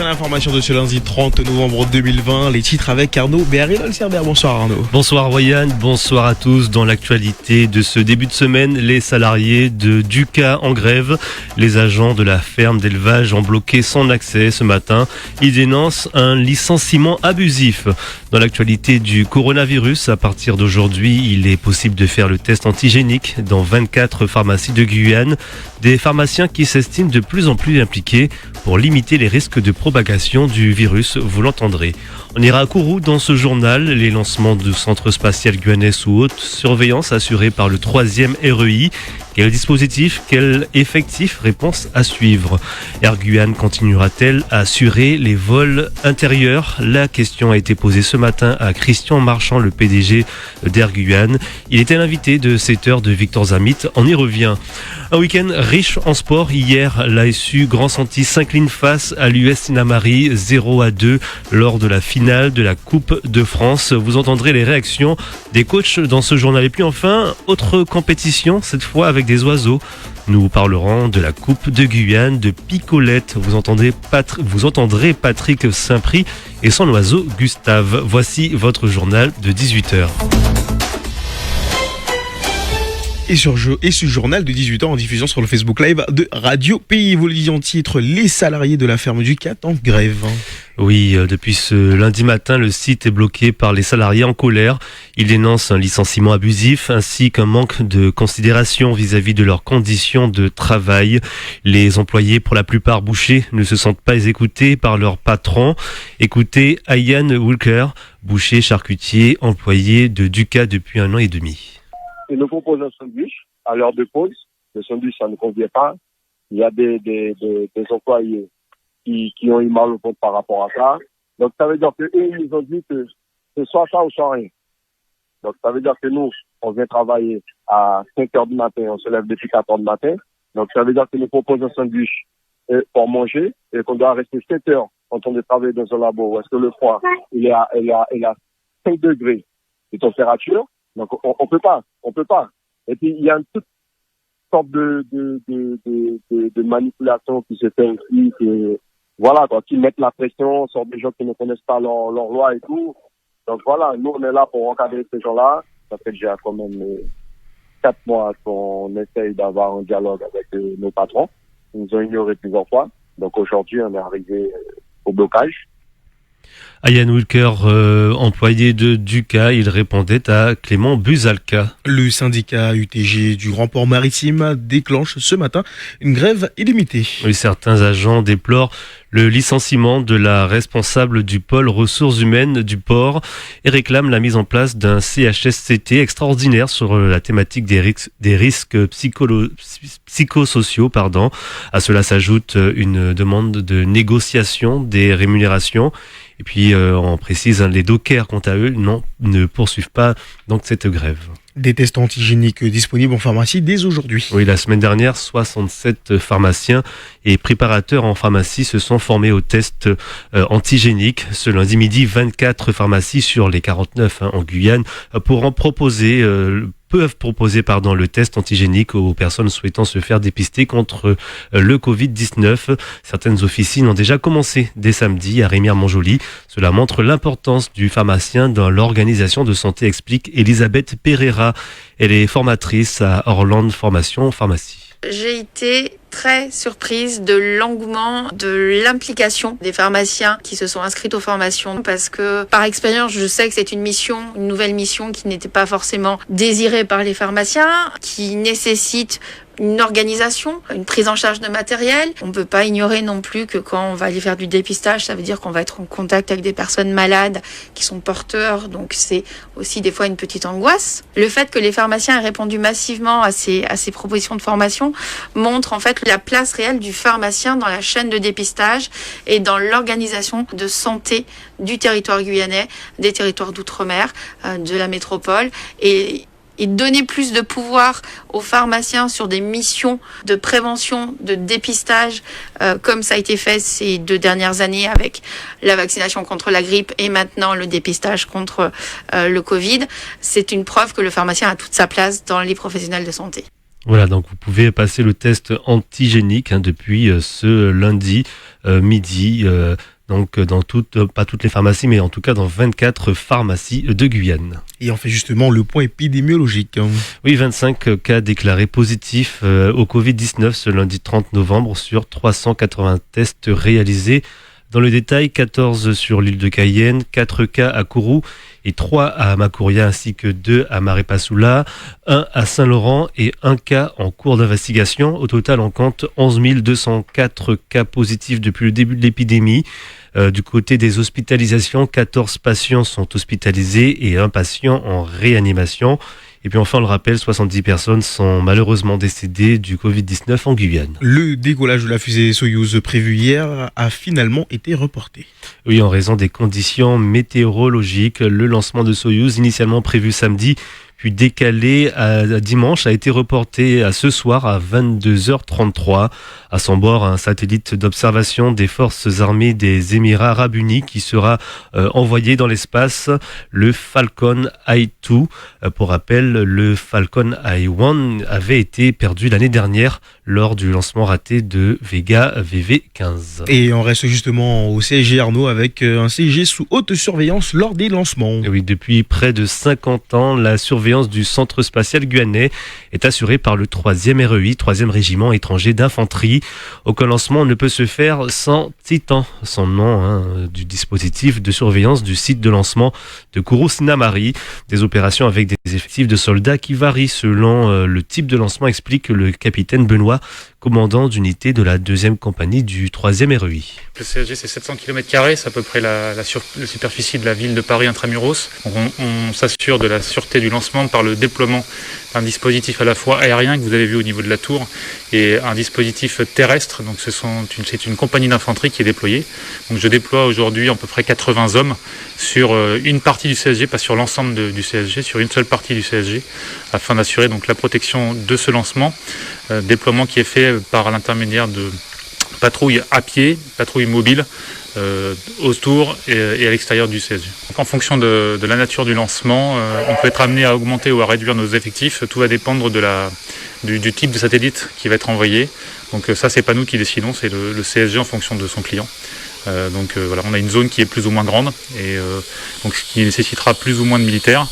à l'information de ce lundi 30 novembre 2020. Les titres avec Arnaud Béharel-Olcerber. Bonsoir Arnaud. Bonsoir Royan, bonsoir à tous. Dans l'actualité de ce début de semaine, les salariés de Duca en grève. Les agents de la ferme d'élevage ont bloqué son accès ce matin. Ils dénoncent un licenciement abusif. Dans l'actualité du coronavirus, à partir d'aujourd'hui, il est possible de faire le test antigénique dans 24 pharmacies de Guyane. Des pharmaciens qui s'estiment de plus en plus impliqués pour limiter les risques de propagation du virus, vous l'entendrez. On ira à Kourou dans ce journal, les lancements du centre spatial guyanais sous haute surveillance assuré par le 3e REI. Quel dispositif, quel effectif, réponse à suivre. Air Guyane continuera-t-elle à assurer les vols intérieurs? La question a été posée ce matin à Christian Marchand, le PDG d'Air Guyane. Il était l'invité de 7h de Victor Zamit. On y revient. Un week-end riche en sport. Hier, l'ASU Grand Santi s'incline face à l'US Inamari 0-2 lors de la finale de la Coupe de France. Vous entendrez les réactions des coachs dans ce journal. Et puis enfin, autre compétition, cette fois avec des oiseaux. Nous parlerons de la Coupe de Guyane, de Picolette. Vous entendrez Patrick Saint-Prix et son oiseau Gustave. Voici votre journal de 18h. Et ce journal de 18h en diffusion sur le Facebook Live de Radio Pays. Vous le disiez en titre, les salariés de la ferme Duca en grève. Oui, depuis ce lundi matin, le site est bloqué par les salariés en colère. Ils dénoncent un licenciement abusif ainsi qu'un manque de considération vis-à-vis de leurs conditions de travail. Les employés, pour la plupart bouchers, ne se sentent pas écoutés par leur patron. Écoutez Ian Walker, boucher charcutier, employé de Duca depuis 1 an et demi. Ils nous proposent un sandwich à l'heure de pause. Le sandwich, ça ne convient pas. Il y a des employés qui ont eu mal au ventre par rapport à ça. Donc, ça veut dire qu'eux, ils nous ont dit que c'est soit ça ou soit rien. Donc, ça veut dire que nous, on vient travailler à 5 heures du matin, on se lève depuis 4 heures du matin. Donc, ça veut dire qu'ils nous proposent un sandwich pour manger et qu'on doit rester 7 heures en train de travailler dans un labo où est-ce que le froid, il est à 5 degrés de température. Donc, on peut pas. Et puis, il y a une toute sorte de manipulation qui se fait aussi, voilà, quoi, qui mettent la pression sur des gens qui ne connaissent pas leur loi et tout. Donc, voilà, nous, on est là pour encadrer ces gens-là. Ça fait déjà quand même 4 mois qu'on essaye d'avoir un dialogue avec nos patrons. Ils nous ont ignoré plusieurs fois. Donc, aujourd'hui, on est arrivé au blocage. Ian Walker, employé de Duca, il répondait à Clément Buzalka. Le syndicat UTG du Grand Port Maritime déclenche ce matin une grève illimitée. Oui, certains agents déplorent le licenciement de la responsable du pôle ressources humaines du port et réclament la mise en place d'un CHSCT extraordinaire sur la thématique des risques psychosociaux. À cela s'ajoute une demande de négociation des rémunérations. Et puis, on précise, les dockers, quant à eux, ne poursuivent pas donc cette grève. Des tests antigéniques disponibles en pharmacie dès aujourd'hui. Oui, la semaine dernière, 67 pharmaciens et préparateurs en pharmacie se sont formés aux tests antigéniques. Ce lundi midi, 24 pharmacies sur les 49 en Guyane peuvent proposer le test antigénique aux personnes souhaitant se faire dépister contre le Covid-19. Certaines officines ont déjà commencé dès samedi à Rémière-Montjoly. Cela montre l'importance du pharmacien dans l'organisation de santé, explique Elisabeth Pereira. Elle est formatrice à Orlande Formation Pharmacie. J'ai été très surprise de l'engouement, de l'implication des pharmaciens qui se sont inscrits aux formations parce que par expérience, je sais que c'est une nouvelle mission qui n'était pas forcément désirée par les pharmaciens, qui nécessite une organisation, une prise en charge de matériel. On ne peut pas ignorer non plus que quand on va aller faire du dépistage, ça veut dire qu'on va être en contact avec des personnes malades qui sont porteurs, donc c'est aussi des fois une petite angoisse. Le fait que les pharmaciens aient répondu massivement à ces propositions de formation montre en fait la place réelle du pharmacien dans la chaîne de dépistage et dans l'organisation de santé du territoire guyanais, des territoires d'outre-mer, de la métropole et donner plus de pouvoir aux pharmaciens sur des missions de prévention, de dépistage, comme ça a été fait ces 2 dernières années avec la vaccination contre la grippe et maintenant le dépistage contre le Covid. C'est une preuve que le pharmacien a toute sa place dans les professionnels de santé. Voilà, donc vous pouvez passer le test antigénique depuis ce lundi midi. Donc dans pas toutes les pharmacies, mais en tout cas dans 24 pharmacies de Guyane. Et on fait justement le point épidémiologique. Oui, 25 cas déclarés positifs au Covid-19 ce lundi 30 novembre sur 380 tests réalisés. Dans le détail, 14 sur l'île de Cayenne, 4 cas à Kourou et 3 à Makouria ainsi que 2 à Maré-Passoula, 1 à Saint-Laurent et 1 cas en cours d'investigation. Au total, on compte 11 204 cas positifs depuis le début de l'épidémie. Du côté des hospitalisations, 14 patients sont hospitalisés et 1 patient en réanimation. Et puis enfin, on le rappelle, 70 personnes sont malheureusement décédées du Covid-19 en Guyane. Le décollage de la fusée Soyouz prévu hier a finalement été reporté. Oui, en raison des conditions météorologiques, le lancement de Soyouz, initialement prévu samedi, puis décalé à dimanche, a été reporté à ce soir à 22h33. À son bord, un satellite d'observation des forces armées des Émirats arabes unis qui sera envoyé dans l'espace, le Falcon Eye-2. Pour rappel, le Falcon Eye-1 avait été perdu l'année dernière lors du lancement raté de Vega VV15. Et on reste justement au CSG Arnaud avec un CSG sous haute surveillance lors des lancements. Et oui, depuis près de 50 ans, la surveillance du centre spatial guyanais est assurée par le 3e REI, 3e régiment étranger d'infanterie. Aucun lancement ne peut se faire sans Titan, son nom du dispositif de surveillance du site de lancement de Kourou-Sinamari. Des opérations avec des effectifs de soldats qui varient selon le type de lancement, explique le capitaine Benoît, commandant d'unité de la 2e compagnie du 3e REI. Le CSG, c'est 700 km², c'est à peu près la superficie de la ville de Paris intramuros. Donc on s'assure de la sûreté du lancement par le déploiement d'un dispositif à la fois aérien que vous avez vu au niveau de la tour et un dispositif terrestre. Donc c'est une compagnie d'infanterie qui est déployée. Donc je déploie aujourd'hui à peu près 80 hommes sur une partie du CSG, pas sur l'ensemble du CSG, sur une seule partie du CSG, afin d'assurer donc la protection de ce lancement. Déploiement qui est fait par l'intermédiaire de patrouilles à pied, patrouilles mobiles, autour et à l'extérieur du CSG. Donc, en fonction de la nature du lancement, on peut être amené à augmenter ou à réduire nos effectifs. Tout va dépendre du type de satellite qui va être envoyé. Donc ça, c'est pas nous qui décidons, c'est le CSG en fonction de son client. Voilà, on a une zone qui est plus ou moins grande et donc ce qui nécessitera plus ou moins de militaires.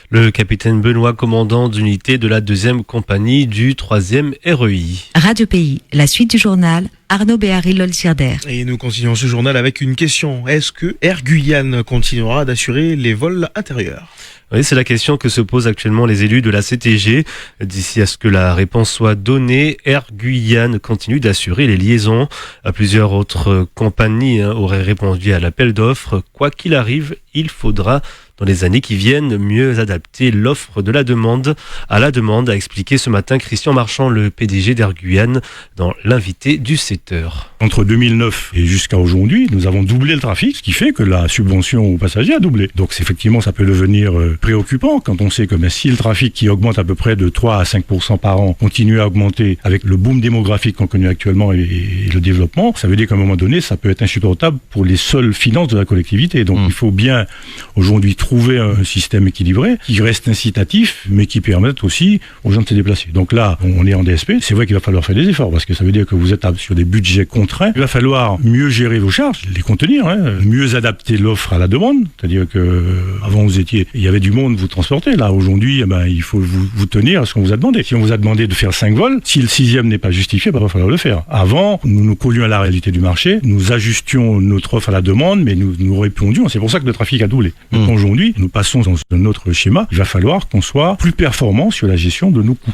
Le capitaine Benoît, commandant d'unité de la 2e compagnie du 3e REI. Radio Pays, la suite du journal, Arnaud Béhari-Lolsirder. Et nous continuons ce journal avec une question. Est-ce que Air Guyane continuera d'assurer les vols intérieurs ? Oui, c'est la question que se posent actuellement les élus de la CTG. D'ici à ce que la réponse soit donnée, Air Guyane continue d'assurer les liaisons. Plusieurs autres compagnies auraient répondu à l'appel d'offres. Quoi qu'il arrive, il faudra, dans les années qui viennent, mieux adapter l'offre de la demande à la demande, a expliqué ce matin Christian Marchand, le PDG d'Air Guyane, dans l'invité du 7h. Entre 2009 et jusqu'à aujourd'hui, nous avons doublé le trafic, ce qui fait que la subvention aux passagers a doublé. Donc effectivement, ça peut devenir préoccupant quand on sait que si le trafic qui augmente à peu près de 3 à 5% par an continue à augmenter avec le boom démographique qu'on connaît actuellement et le développement, ça veut dire qu'à un moment donné, ça peut être insupportable pour les seules finances de la collectivité. Donc il faut bien aujourd'hui trouver un système équilibré qui reste incitatif, mais qui permette aussi aux gens de se déplacer. Donc là, on est en DSP. C'est vrai qu'il va falloir faire des efforts parce que ça veut dire que vous êtes sur des budgets contraints. Il va falloir mieux gérer vos charges, les contenir, mieux adapter l'offre à la demande. C'est-à-dire que avant il y avait du monde, vous transportez. Là, aujourd'hui, il faut vous tenir à ce qu'on vous a demandé. Si on vous a demandé de faire 5 vols, si le 6e n'est pas justifié, il va falloir le faire. Avant, nous nous collions à la réalité du marché, nous ajustions notre offre à la demande, mais nous répondions. C'est pour ça que le trafic a doublé. Donc aujourd'hui, nous passons dans un autre schéma. Il va falloir qu'on soit plus performant sur la gestion de nos coûts.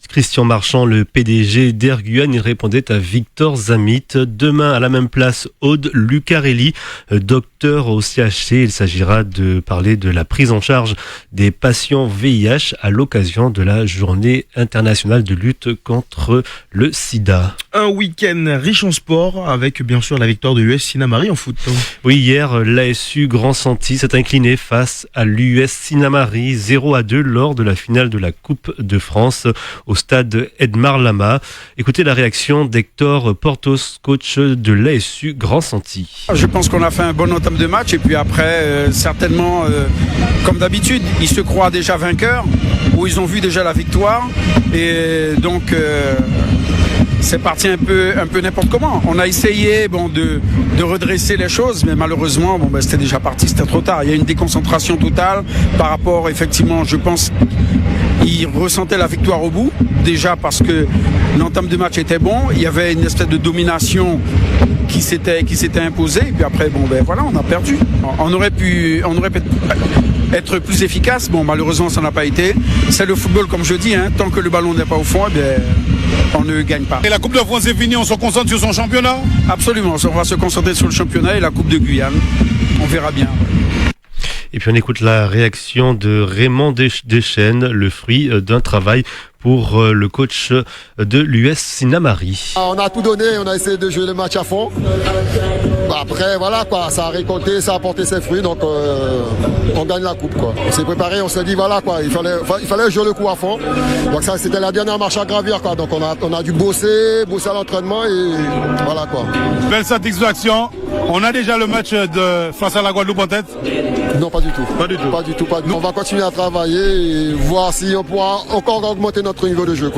Christian Marchand, le PDG d'Air Guyane, il répondait à Victor Zamit. Demain, à la même place, Aude Lucarelli, docteur au CHC. Il s'agira de parler de la prise en charge des patients VIH à l'occasion de la journée internationale de lutte contre le sida. Un week-end riche en sport avec bien sûr la victoire de l'US Sinamari en foot. Oui, hier, l'ASU Grand Santi s'est incliné face à l'US Sinamari 0-2 lors de la finale de la Coupe de France au stade Edmar Lama. Écoutez la réaction d'Hector Portos, coach de l'ASU Grand Santi. Je pense qu'on a fait un bon entame de match et puis après, certainement, comme d'habitude, ils se croient déjà vainqueurs ou ils ont vu déjà la victoire et donc c'est parti un peu n'importe comment. On a essayé de redresser les choses, mais malheureusement, c'était déjà parti, c'était trop tard. Il y a une déconcentration totale par rapport, effectivement, je pense, ils ressentaient la victoire au bout, déjà parce que l'entame de match était bon, il y avait une espèce de domination qui s'était imposée, et puis après, voilà, on a perdu. On aurait pu être plus efficace, malheureusement, ça n'a pas été. C'est le football, comme je dis, tant que le ballon n'est pas au fond, on ne gagne pas. Et la Coupe de France est finie, on se concentre sur son championnat ? Absolument, on va se concentrer sur le championnat et la Coupe de Guyane. On verra bien. Et puis on écoute la réaction de Raymond Deschênes, le fruit d'un travail pour le coach de l'US Sinnamary. On a tout donné, on a essayé de jouer le match à fond. Après, voilà, ça a récolté, ça a porté ses fruits, donc on gagne la coupe. On s'est préparé, on s'est dit, voilà, il fallait jouer le coup à fond. Donc ça, c'était la dernière marche à gravir. Donc on a dû bosser à l'entraînement et voilà. Belle satisfaction. On a déjà le match face à la Guadeloupe en tête ? Non, pas du tout. Pas du tout. On va continuer à travailler et voir si on pourra encore augmenter notre niveau de jeu.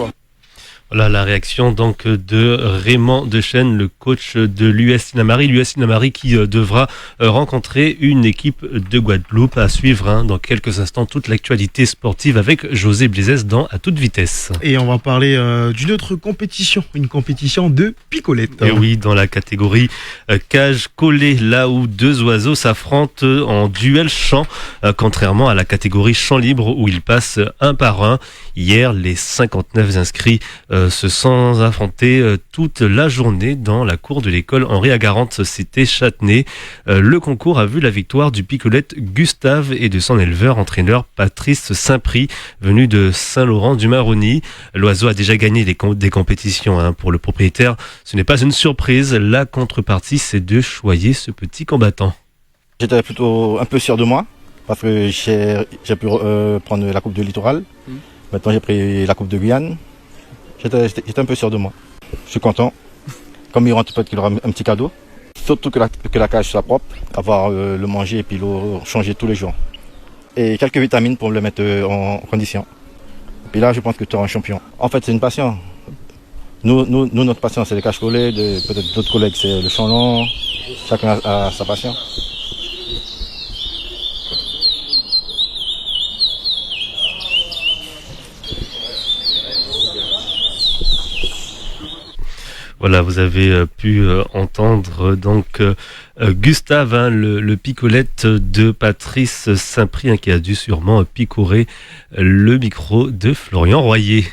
Voilà la réaction donc de Raymond Deschênes, le coach de l'US Sinnamary. L'US Sinnamary qui devra rencontrer une équipe de Guadeloupe à suivre dans quelques instants toute l'actualité sportive avec José Blizès dans À toute vitesse. Et on va parler d'une autre compétition, une compétition de picolette. Et oui, dans la catégorie cage collée, là où deux oiseaux s'affrontent en duel chant, contrairement à la catégorie chant libre où ils passent un par un. Hier, les 59 inscrits se sont affrontés toute la journée dans la cour de l'école Henri Agarante, cité Châtenay. Le concours a vu la victoire du picolette Gustave et de son éleveur-entraîneur Patrice Saint-Prix, venu de Saint-Laurent-du-Maroni. L'oiseau a déjà gagné des compétitions. Pour le propriétaire, ce n'est pas une surprise. La contrepartie, c'est de choyer ce petit combattant. J'étais plutôt un peu sûr de moi, parce que j'ai pu prendre la Coupe de Littoral. Maintenant, j'ai pris la Coupe de Guyane. J'étais un peu sûr de moi. Je suis content. Comme il rentre, peut-être qu'il aura un petit cadeau. Surtout que la cage soit propre, avoir le manger et puis l'eau changer tous les jours. Et quelques vitamines pour le mettre en condition. Et puis là, je pense que tu auras un champion. En fait, c'est une passion. Nous, notre passion, c'est les cages collées. Peut-être d'autres collègues, c'est le champ long. Chacun a sa passion. Voilà, vous avez pu entendre donc Gustave, le picolette de Patrice Saint-Prix, qui a dû sûrement picorer le micro de Florian Royer.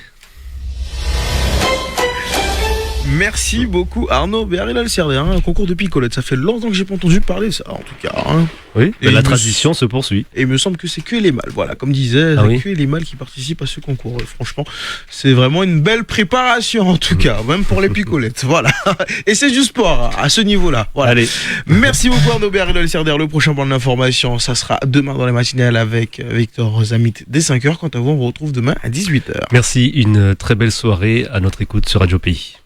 Merci beaucoup Arnaud Béaril-Alcerder, un concours de picolette. Ça fait longtemps que j'ai pas entendu parler de ça, en tout cas. Oui, la tradition se poursuit. Et il me semble que c'est que les mâles, voilà, comme disait, que les mâles qui participent à ce concours. Franchement, c'est vraiment une belle préparation, en tout cas, même pour les picolettes. Voilà. Et c'est du sport à ce niveau-là. Voilà. Allez. Merci beaucoup Arnaud Béaril-Alcerder. Le prochain point d'information, ça sera demain dans la matinale avec Victor Zamit dès 5h. Quant à vous, on vous retrouve demain à 18h. Merci, une très belle soirée à notre écoute sur Radio Pays.